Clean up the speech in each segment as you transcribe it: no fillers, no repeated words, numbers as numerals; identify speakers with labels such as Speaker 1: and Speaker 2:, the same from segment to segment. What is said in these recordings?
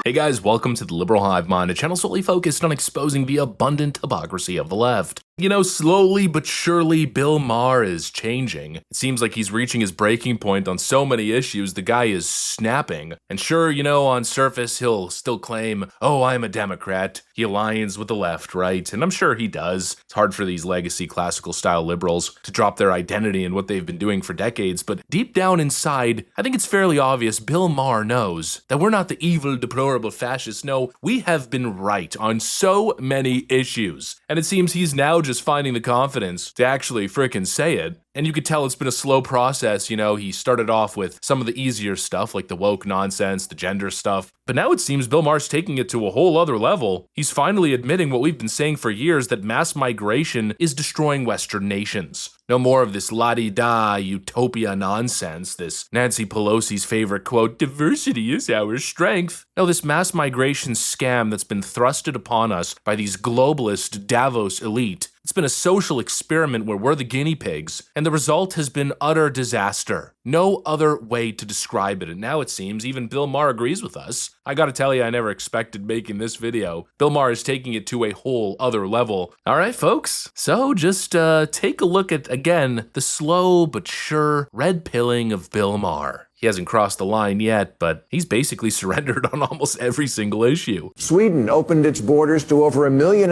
Speaker 1: Hey guys, welcome to the Liberal Hive Mind, a channel solely focused on exposing the abundant hypocrisy of the left. You know, slowly but surely, Bill Maher is changing. It seems like he's reaching his breaking point on so many issues, the guy is snapping. And sure, you know, on surface, he'll still claim, oh, I'm a Democrat. He aligns with the left, right? And I'm sure he does. It's hard for these legacy classical-style liberals to drop their identity and what they've been doing for decades, but deep down inside, I think it's fairly obvious Bill Maher knows that we're not the evil, deplorable fascists. No, we have been right on so many issues. And it seems he's now just finding the confidence to actually frickin' say it. And you could tell it's been a slow process, you know, he started off with some of the easier stuff like the woke nonsense, the gender stuff, but now it seems Bill Maher's taking it to a whole other level. He's finally admitting what we've been saying for years, that mass migration is destroying Western nations. No more of this la-di-da utopia nonsense, this Nancy Pelosi's favorite quote, diversity is our strength. No, this mass migration scam that's been thrusted upon us by these globalist Davos elite. It's been a social experiment where we're the guinea pigs, and the result has been utter disaster. No other way to describe it, and now it seems even Bill Maher agrees with us. I gotta tell you, I never expected making this video. Bill Maher is taking it to a whole other level. Alright folks, so just take a look at, again, the slow but sure red pilling of Bill Maher. He hasn't crossed the line yet, but he's basically surrendered on almost every single issue.
Speaker 2: Sweden opened its borders to over 1.5 million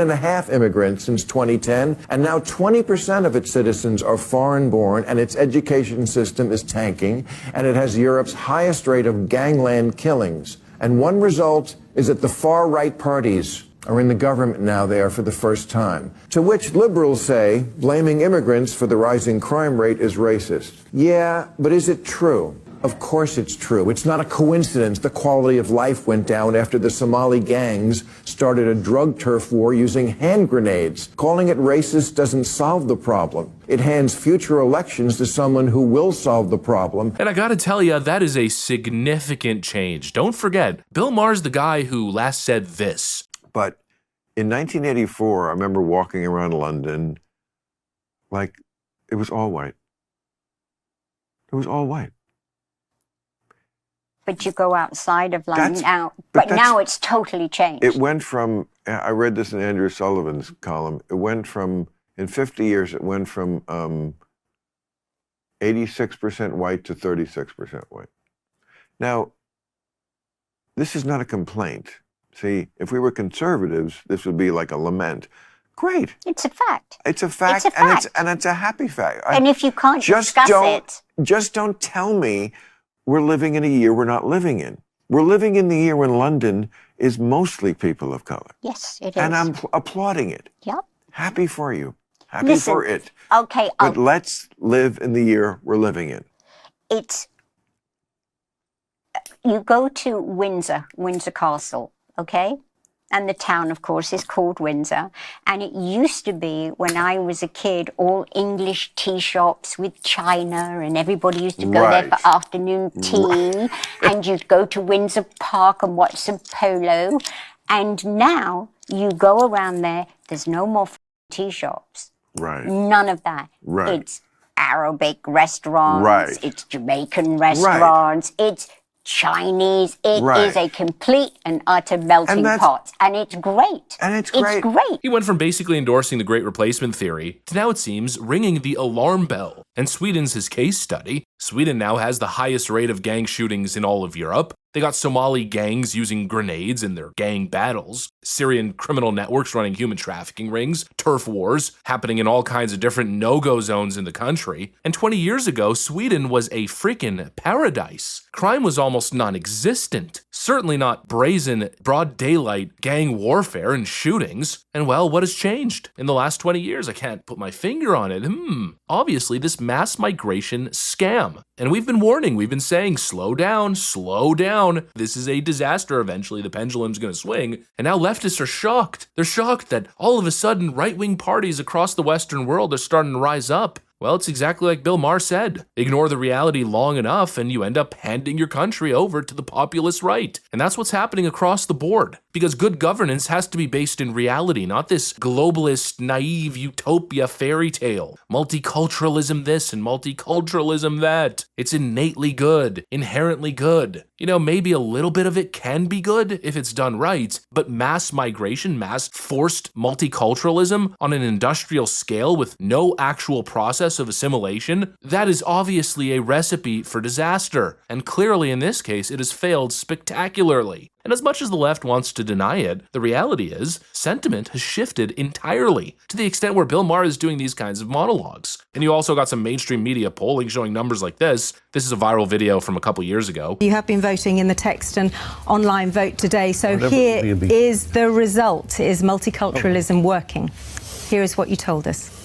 Speaker 2: immigrants since 2010, and now 20% of its citizens are foreign-born, and its education system is tanking, and it has Europe's highest rate of gangland killings. And one result is that the far-right parties are in the government now there for the first time. To which liberals say blaming immigrants for the rising crime rate is racist. Yeah, but is it true? Of course it's true. It's not a coincidence the quality of life went down after the Somali gangs started a drug turf war using hand grenades. Calling it racist doesn't solve the problem. It hands future elections to someone who will solve the problem.
Speaker 1: And I gotta tell you, that is a significant change. Don't forget, Bill Maher's the guy who last said this.
Speaker 3: But in 1984, I remember walking around London like it was all white. It was all white.
Speaker 4: But you go outside of London now, but now it's totally changed.
Speaker 3: It went from, I read this in Andrew Sullivan's column, it went from, in 50 years, it went from 86% white to 36% white. Now, this is not a complaint. See, if we were conservatives, this would be like a lament. Great.
Speaker 4: It's a fact.
Speaker 3: It's a fact, and it's a happy fact.
Speaker 4: And if you can't discuss it.
Speaker 3: Just don't tell me we're living in a year we're not living in. We're living in the year when London is mostly people of color.
Speaker 4: Yes, it is.
Speaker 3: And I'm applauding it.
Speaker 4: Yep.
Speaker 3: Happy for you. Happy for it.
Speaker 4: Okay.
Speaker 3: But let's live in the year we're living in.
Speaker 4: You go to Windsor Castle, okay? And the town, of course, is called Windsor. And it used to be, when I was a kid, all English tea shops with china, and everybody used to go there for afternoon tea. And you'd go to Windsor Park and watch some polo. And now you go around there, there's no more tea shops.
Speaker 3: Right.
Speaker 4: None of that.
Speaker 3: Right.
Speaker 4: It's Arabic restaurants.
Speaker 3: Right.
Speaker 4: It's Jamaican restaurants. Right. It's Chinese. It is a complete and utter melting pot. And it's great.
Speaker 3: And it's great.
Speaker 4: It's great.
Speaker 1: He went from basically endorsing the Great Replacement theory to now, it seems, ringing the alarm bell. And Sweden's his case study. Sweden now has the highest rate of gang shootings in all of Europe. They got Somali gangs using grenades in their gang battles, Syrian criminal networks running human trafficking rings, turf wars happening in all kinds of different no-go zones in the country. And 20 years ago, Sweden was a freaking paradise. Crime was almost non-existent. Certainly not brazen, broad daylight gang warfare and shootings. And well, what has changed in the last 20 years? I can't put my finger on it. Obviously, this mass migration scam. And we've been warning, we've been saying, slow down, slow down. This is a disaster. Eventually, the pendulum's going to swing. And now leftists are shocked. They're shocked that all of a sudden right-wing parties across the Western world are starting to rise up. Well, it's exactly like Bill Maher said. Ignore the reality long enough and you end up handing your country over to the populist right. And that's what's happening across the board. Because good governance has to be based in reality, not this globalist, naive utopia fairy tale. Multiculturalism this and multiculturalism that. It's innately good, inherently good. You know, maybe a little bit of it can be good if it's done right, but mass migration, mass forced multiculturalism on an industrial scale with no actual process of assimilation, that is obviously a recipe for disaster. And clearly in this case, it has failed spectacularly. And as much as the left wants to deny it, the reality is sentiment has shifted entirely to the extent where Bill Maher is doing these kinds of monologues. And you also got some mainstream media polling showing numbers like this. This is a viral video from a couple years ago.
Speaker 5: You have been voting in the text and online vote today, so here is the result. Is multiculturalism working? Here is what you told us.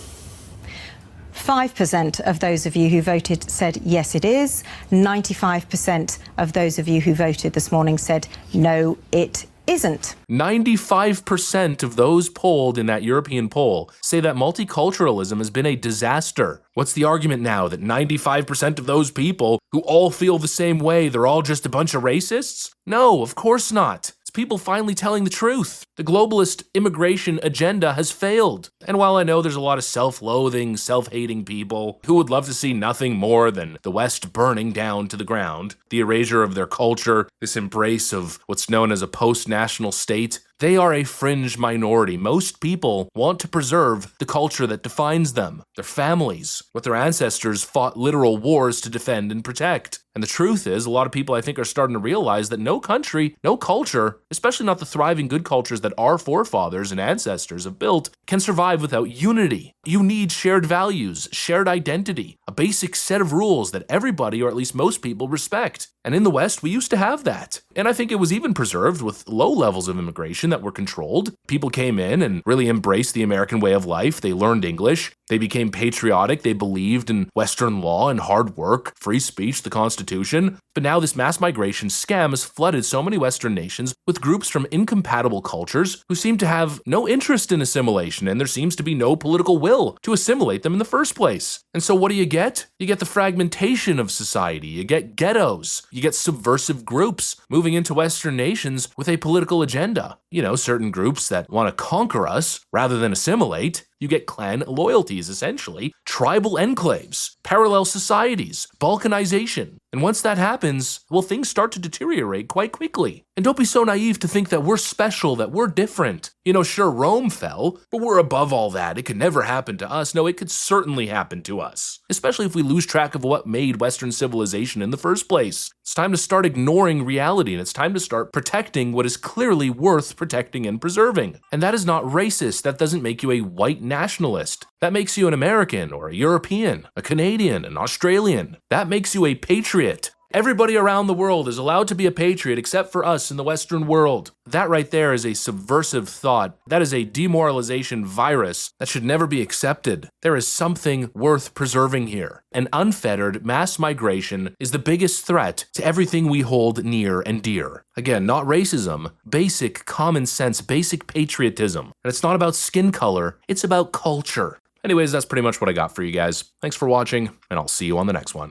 Speaker 5: 5% of those of you who voted said yes, it is. 95% of those of you who voted this morning said no, it isn't.
Speaker 1: 95% of those polled in that European poll say that multiculturalism has been a disaster. What's the argument now that 95% of those people who all feel the same way, they're all just a bunch of racists? No, of course not. People finally telling the truth. The globalist immigration agenda has failed. And while I know there's a lot of self-loathing, self-hating people who would love to see nothing more than the West burning down to the ground, the erasure of their culture, this embrace of what's known as a post-national state, they are a fringe minority. Most people want to preserve the culture that defines them, their families, what their ancestors fought literal wars to defend and protect. And the truth is, a lot of people I think are starting to realize that no country, no culture, especially not the thriving good cultures that our forefathers and ancestors have built, can survive without unity. You need shared values, shared identity, a basic set of rules that everybody, or at least most people, respect. And in the West, we used to have that. And I think it was even preserved with low levels of immigration that were controlled. People came in and really embraced the American way of life. They learned English. They became patriotic. They believed in Western law and hard work, free speech, the Constitution. But now this mass migration scam has flooded so many Western nations with groups from incompatible cultures who seem to have no interest in assimilation, and there seems to be no political will to assimilate them in the first place. And so what do you get? You get the fragmentation of society. You get ghettos. You get subversive groups moving into Western nations with a political agenda. You know, certain groups that want to conquer us rather than assimilate. You get clan loyalties, essentially, tribal enclaves, parallel societies, balkanization. And once that happens, well, things start to deteriorate quite quickly. And don't be so naive to think that we're special, that we're different. You know, sure, Rome fell, but we're above all that. It could never happen to us. No, it could certainly happen to us, especially if we lose track of what made Western civilization in the first place. It's time to start ignoring reality, and it's time to start protecting what is clearly worth protecting and preserving. And that is not racist. That doesn't make you a white nationalist. That makes you an American or a European, a Canadian, an Australian. That makes you a patriot. Everybody around the world is allowed to be a patriot except for us in the Western world. That right there is a subversive thought. That is a demoralization virus that should never be accepted. There is something worth preserving here. An unfettered mass migration is the biggest threat to everything we hold near and dear. Again, not racism, basic common sense, basic patriotism. And it's not about skin color, it's about culture. Anyways, that's pretty much what I got for you guys. Thanks for watching, and I'll see you on the next one.